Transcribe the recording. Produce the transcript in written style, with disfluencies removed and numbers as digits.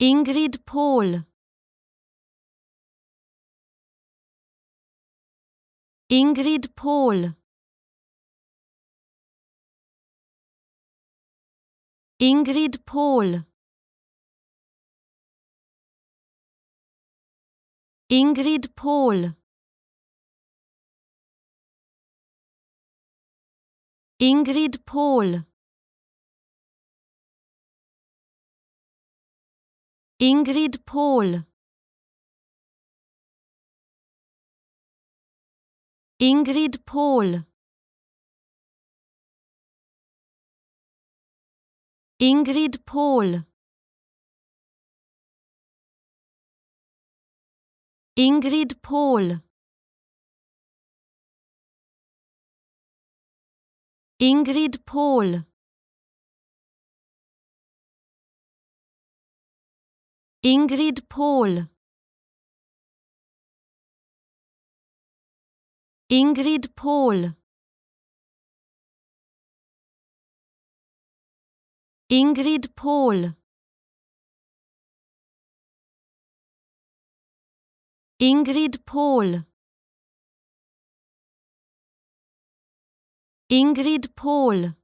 Ingrid Pohl. Ingrid Pohl. Ingrid Pohl. Ingrid Pohl. Ingrid Pohl. Ingrid Pohl. Ingrid Pohl. Ingrid Pohl. Ingrid Pohl. Ingrid Pohl. Ingrid Pohl. Ingrid Pohl. Ingrid Pohl. Ingrid Pohl. Ingrid Pohl.